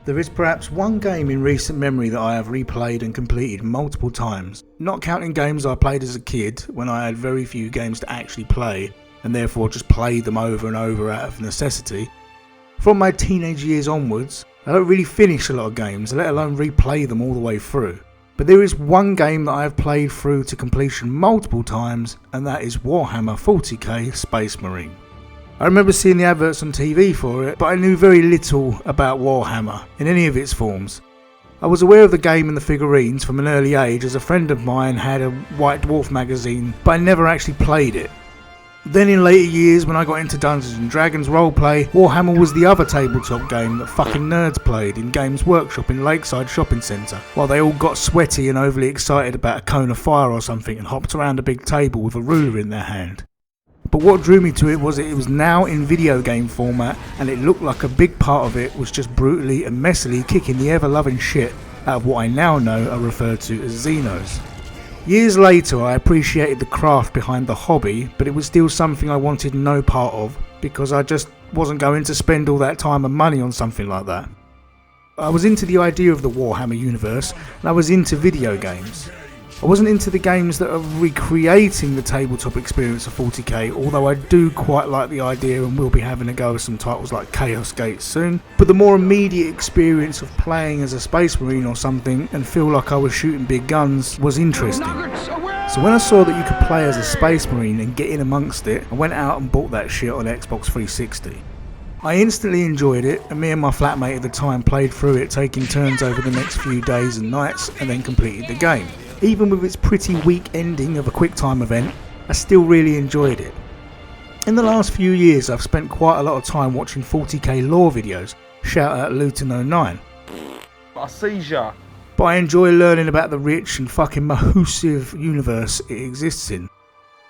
There is perhaps one game in recent memory that I have replayed and completed multiple times, not counting games I played as a kid when I had very few games to actually play and therefore just played them over and over out of necessity. From my teenage years onwards, I don't really finish a lot of games, let alone replay them all the way through. But there is one game that I have played through to completion multiple times, and that is Warhammer 40k Space Marine. I remember seeing the adverts on TV for it, but I knew very little about Warhammer in any of its forms. I was aware of the game and the figurines from an early age, as a friend of mine had a White Dwarf magazine, but I never actually played it. Then in later years, when I got into Dungeons & Dragons roleplay, Warhammer was the other tabletop game that fucking nerds played in Games Workshop in Lakeside Shopping Centre, while they all got sweaty and overly excited about a cone of fire or something and hopped around a big table with a ruler in their hand. But what drew me to it was that it was now in video game format, and it looked like a big part of it was just brutally and messily kicking the ever-loving shit out of what I now know are referred to as Xenos. Years later, I appreciated the craft behind the hobby, but it was still something I wanted no part of, because I just wasn't going to spend all that time and money on something like that. I was into the idea of the Warhammer universe, and I was into video games. I wasn't into the games that are recreating the tabletop experience of 40k, although I do quite like the idea and will be having a go with some titles like Chaos Gate soon. But the more immediate experience of playing as a Space Marine or something and feel like I was shooting big guns was interesting. So when I saw that you could play as a Space Marine and get in amongst it, I went out and bought that shit on Xbox 360. I instantly enjoyed it, and me and my flatmate at the time played through it, taking turns over the next few days and nights, and then completed the game. Even with its pretty weak ending of a quick time event, I still really enjoyed it. In the last few years, I've spent quite a lot of time watching 40k lore videos, shout out Luton09. A seizure. But I enjoy learning about the rich and fucking massive universe it exists in.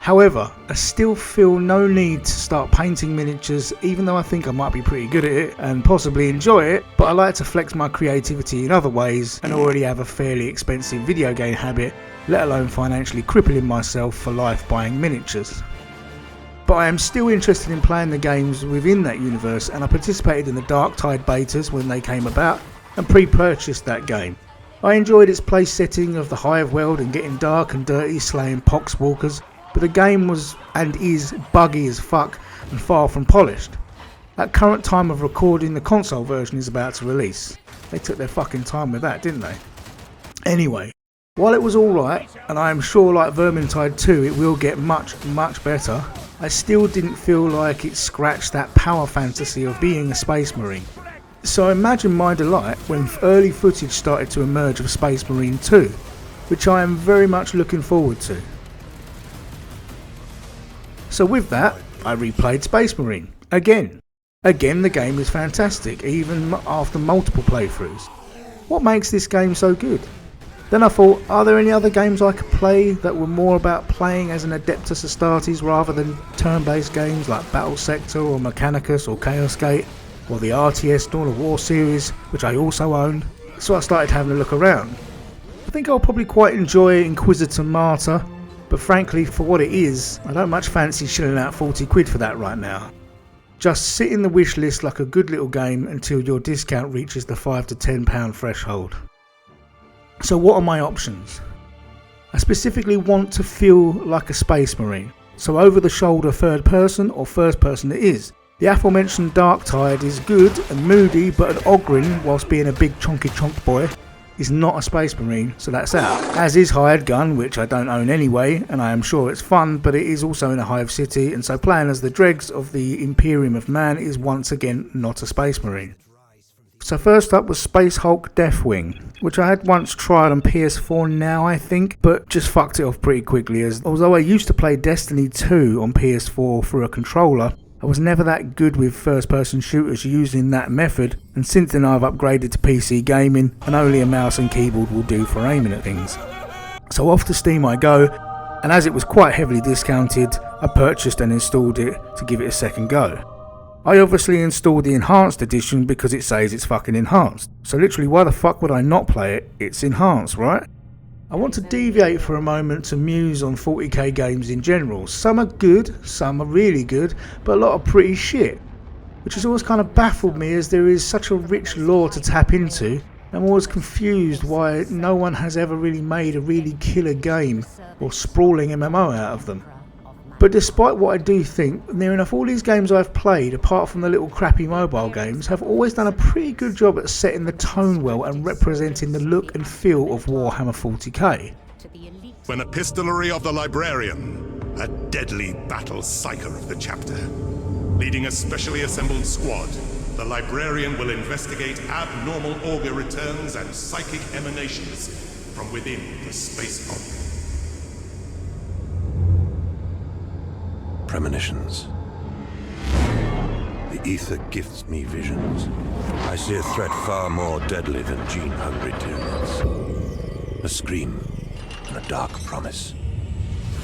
However, I still feel no need to start painting miniatures, even though I think I might be pretty good at it and possibly enjoy it, but I like to flex my creativity in other ways and already have a fairly expensive video game habit, let alone financially crippling myself for life buying miniatures. But I am still interested in playing the games within that universe, and I participated in the Dark Tide betas when they came about and pre-purchased that game. I enjoyed its place setting of the Hive world and getting dark and dirty slaying poxwalkers, but the game was and is buggy as fuck and far from polished. At current time of recording, the console version is about to release. They took their fucking time with that, didn't they? Anyway, while it was alright, and I am sure like Vermintide 2 it will get much better, I still didn't feel like it scratched that power fantasy of being a Space Marine. So imagine my delight when early footage started to emerge of Space Marine 2, which I am very much looking forward to. So with that, I replayed Space Marine. Again, the game is fantastic, even after multiple playthroughs. What makes this game so good? Then I thought, are there any other games I could play that were more about playing as an Adeptus Astartes rather than turn-based games like Battle Sector or Mechanicus or Chaos Gate, or the RTS Dawn of War series, which I also own? So I started having a look around. I think I'll probably quite enjoy Inquisitor Martyr, but frankly, for what it is, I don't much fancy shelling out 40 quid for that right now. Just sit in the wish list like a good little game until your discount reaches the £5 to £10 threshold. So what are my options? I specifically want to feel like a Space Marine, so over the shoulder third person or first person it is. The aforementioned Dark Tide is good and moody, but an Ogryn, whilst being a big chonky chonk boy, is not a Space Marine, so that's out. As is Hired Gun, which I don't own anyway, and I am sure it's fun, but it is also in a hive city, and so playing as the dregs of the Imperium of Man is once again not a Space Marine. So first up was Space Hulk Deathwing, which I had once tried on PS4 now I think, but just fucked it off pretty quickly, as although I used to play Destiny 2 on PS4 through a controller, I was never that good with first-person shooters using that method, and since then I've upgraded to PC gaming, and only a mouse and keyboard will do for aiming at things. So off to Steam I go, and as it was quite heavily discounted, I purchased and installed it to give it a second go. I obviously installed the Enhanced Edition because it says it's fucking enhanced, so literally why the fuck would I not play it? It's enhanced, right? I want to deviate for a moment to muse on 40k games in general. Some are good, some are really good, but a lot are pretty shit. which has always kind of baffled me as there is such a rich lore to tap into. I'm always confused why no one has ever really made a really killer game or sprawling MMO out of them. But despite what I do think, near enough all these games I've played, apart from the little crappy mobile games, have always done a pretty good job at setting the tone well and representing the look and feel of Warhammer 40k. When epistolary of the librarian, a deadly battle psyker of the chapter. Leading a specially assembled squad, the librarian will investigate abnormal augur returns and psychic emanations from within the space pod. Premonitions. The ether gifts me visions. I see a threat far more deadly than gene-hungry tyranids. A scream and a dark promise.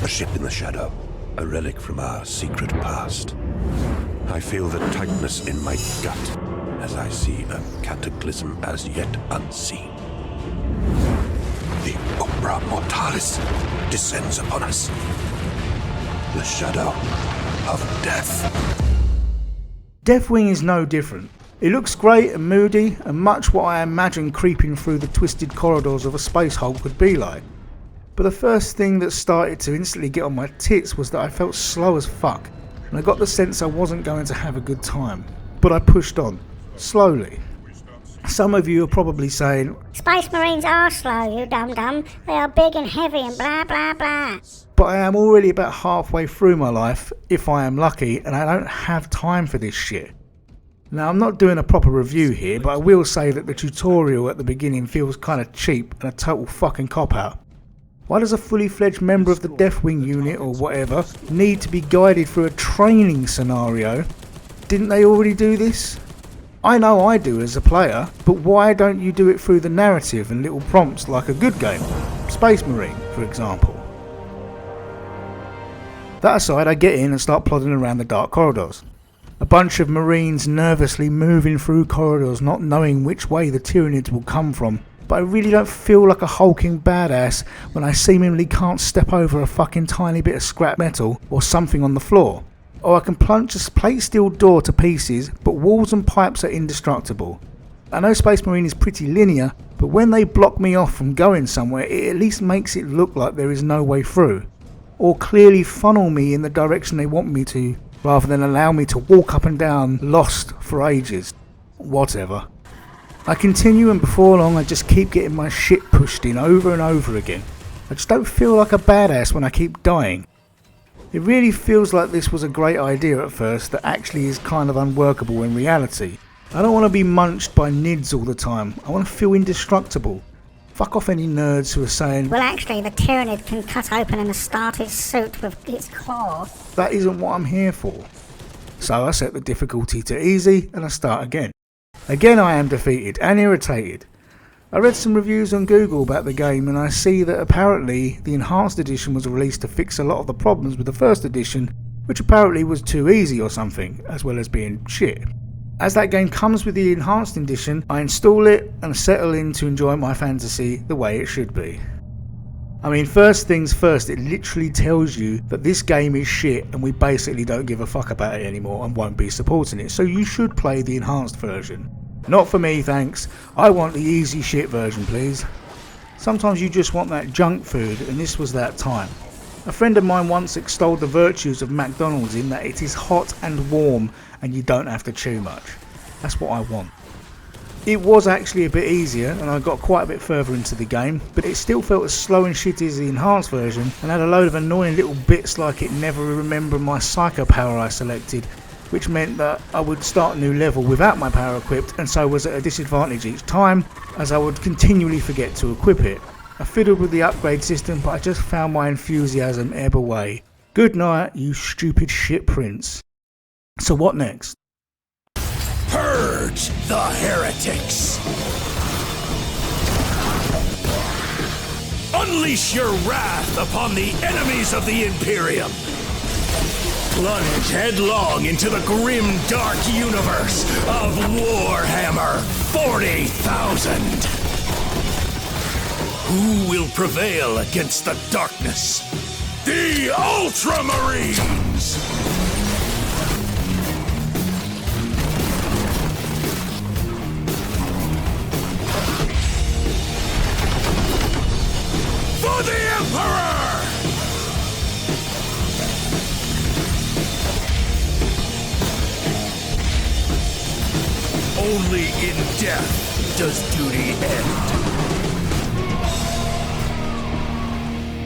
A ship in the shadow, a relic from our secret past. I feel the tightness in my gut as I see a cataclysm as yet unseen. The Umbra Mortalis descends upon us. The shadow of death. Deathwing is no different. It looks great and moody and much what I imagine creeping through the twisted corridors of a space hulk would be like. But the first thing that started to instantly get on my tits was that I felt slow as fuck, and I got the sense I wasn't going to have a good time. But I pushed on, slowly. Some of you are probably saying, Space Marines are slow, you dum-dum. They are big and heavy and blah blah blah. but I am already about halfway through my life, if I am lucky, and I don't have time for this shit. Now, I'm not doing a proper review here, but I will say that the tutorial at the beginning feels kinda cheap and a total fucking cop-out. Why does a fully fledged member of the Deathwing unit or whatever need to be guided through a training scenario? Didn't they already do this? I know I do as a player, but why don't you do it through the narrative and little prompts like a good game? Space Marine, for example. That aside, I get in and start plodding around the dark corridors. A bunch of Marines nervously moving through corridors, not knowing which way the Tyranids will come from. But I really don't feel like a hulking badass when I seemingly can't step over a fucking tiny bit of scrap metal or something on the floor. Or I can punch a plate steel door to pieces, but walls and pipes are indestructible. I know Space Marine is pretty linear, but when they block me off from going somewhere, it at least makes it look like there is no way through. Or clearly funnel me in the direction they want me to, rather than allow me to walk up and down lost for ages. Whatever. I continue, and before long I just keep getting my shit pushed in over and over again. I just don't feel like a badass when I keep dying. It really feels like this was a great idea at first that actually is kind of unworkable in reality. I don't want to be munched by nids all the time. I want to feel indestructible. Fuck off any nerds who are saying, Well, actually, the Tyranid can cut open an Astartes suit with its claw. that isn't what I'm here for. So I set the difficulty to easy and I start again. Again I am defeated and irritated. I read some reviews on Google about the game and I see that apparently the enhanced edition was released to fix a lot of the problems with the first edition, which apparently was too easy or something, as well as being shit. As that game comes with the enhanced edition, I install it and settle in to enjoy my fantasy the way it should be. I mean, first things first, it literally tells you that this game is shit and we basically don't give a fuck about it anymore and won't be supporting it, so you should play the enhanced version. Not for me, thanks. I want the easy shit version, please. Sometimes you just want that junk food, and this was that time. A friend of mine once extolled the virtues of McDonald's in that it is hot and warm and you don't have to chew much. That's what I want. It was actually a bit easier and I got quite a bit further into the game, but it still felt as slow and shitty as the enhanced version and had a load of annoying little bits like it never remembered my psycho power I selected, which meant that I would start a new level without my power equipped and so was at a disadvantage each time, as I would continually forget to equip it. I fiddled with the upgrade system, but I just found my enthusiasm ebb away. Good night, you stupid shit prince. So what next? Purge the heretics! Unleash your wrath upon the enemies of the Imperium! Plunge headlong into the grim, dark universe of Warhammer 40,000! Who will prevail against the darkness? The Ultramarines! Only in death does duty end.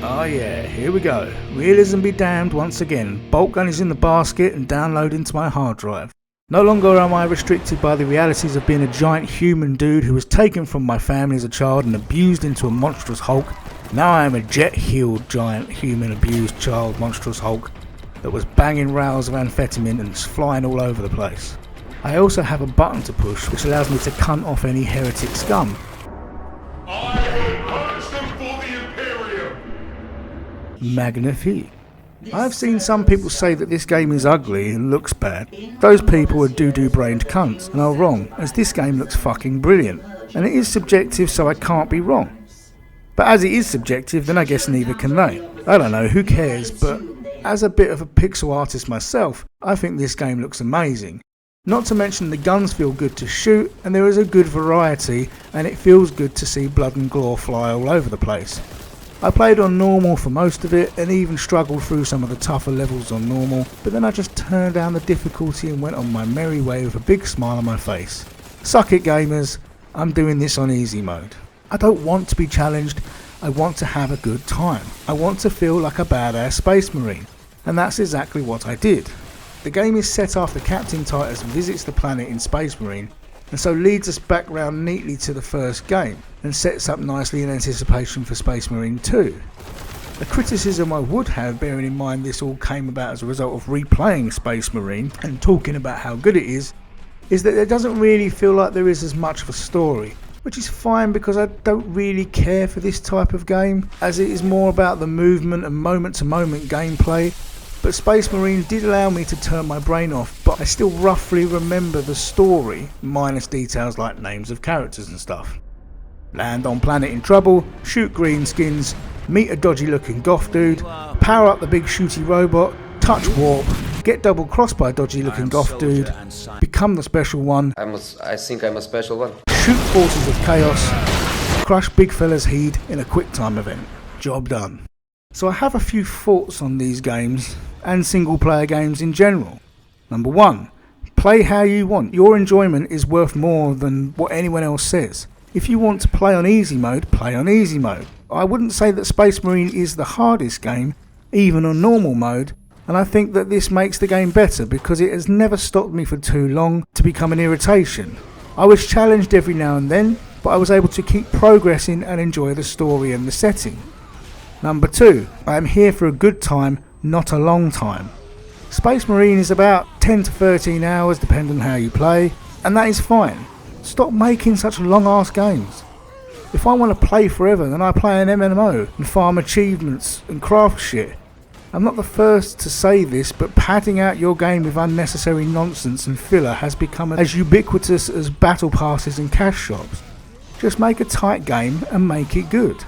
Oh yeah, here we go. Realism be damned once again. Bolt gun is in the basket and download into my hard drive. No longer am I restricted by the realities of being a giant human dude who was taken from my family as a child and abused into a monstrous Hulk. Now I am a jet-heeled giant human abused child monstrous Hulk that was banging rails of amphetamine and flying all over the place. I also have a button to push which allows me to cunt off any heretic scum. I will purge them for the Imperium! Magnifique. I've seen some people say that this game is ugly and looks bad. Those people are doo-doo-brained cunts and are wrong, as this game looks fucking brilliant. And it is subjective, so I can't be wrong. But as it is subjective, then I guess neither can they. I don't know, who cares, but as a bit of a pixel artist myself, I think this game looks amazing. Not to mention the guns feel good to shoot, and there is a good variety, and it feels good to see blood and gore fly all over the place. I played on normal for most of it and even struggled through some of the tougher levels on normal, but then I just turned down the difficulty and went on my merry way with a big smile on my face. Suck it gamers, I'm doing this on easy mode. I don't want to be challenged, I want to have a good time. I want to feel like a badass space marine, and that's exactly what I did. The game is set after Captain Titus visits the planet in Space Marine, and so leads us back round neatly to the first game and sets up nicely in anticipation for Space Marine 2. A criticism I would have, bearing in mind this all came about as a result of replaying Space Marine and talking about how good it is that it doesn't really feel like there is as much of a story, which is fine because I don't really care for this type of game, as it is more about the movement and moment to moment gameplay. But Space Marine did allow me to turn my brain off, but I still roughly remember the story, minus details like names of characters and stuff. Land on planet in trouble, shoot green skins, meet a dodgy looking goth dude, power up the big shooty robot, touch warp, get double crossed by a dodgy looking goth dude, become the special one, I think I'm a special one. shoot forces of chaos, crush big fella's head in a quick time event. Job done. So I have a few thoughts on these games and single player games in general. Number 1, play how you want. Your enjoyment is worth more than what anyone else says. If you want to play on easy mode, play on easy mode. I wouldn't say that Space Marine is the hardest game, even on normal mode, and I think that this makes the game better because it has never stopped me for too long to become an irritation. I was challenged every now and then, but I was able to keep progressing and enjoy the story and the setting. Number 2, I am here for a good time, not a long time. Space Marine is about 10 to 13 hours depending on how you play, and that is fine. Stop making such long ass games. If I want to play forever, then I play an MMO and farm achievements and craft shit. I'm not the first to say this, but padding out your game with unnecessary nonsense and filler has become as ubiquitous as battle passes and cash shops. Just make a tight game and make it good.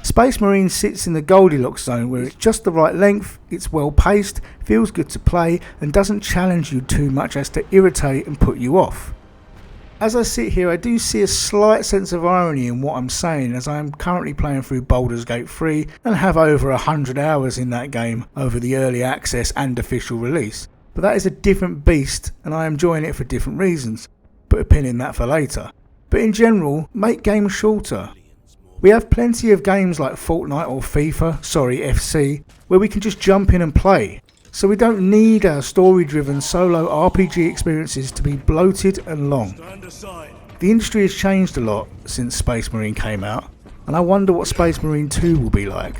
Space Marine sits in the Goldilocks zone where it's just the right length, it's well paced, feels good to play and doesn't challenge you too much as to irritate and put you off. As I sit here, I do see a slight sense of irony in what I'm saying, as I am currently playing through Baldur's Gate 3 and have over 100 hours in that game over the early access and official release. But that is a different beast and I am enjoying it for different reasons, but a pin in that for later. But in general, make games shorter. We have plenty of games like Fortnite or FC, where we can just jump in and play. So we don't need our story-driven solo RPG experiences to be bloated and long. The industry has changed a lot since Space Marine came out, and I wonder what Space Marine 2 will be like.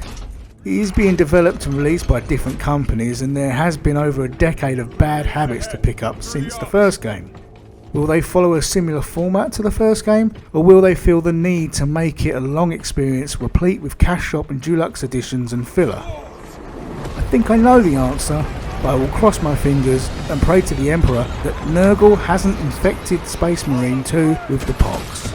It is being developed and released by different companies, and there has been over a decade of bad habits to pick up since the first game. Will they follow a similar format to the first game, or will they feel the need to make it a long experience replete with cash shop and deluxe editions and filler? I think I know the answer, but I will cross my fingers and pray to the Emperor that Nurgle hasn't infected Space Marine 2 with the pox.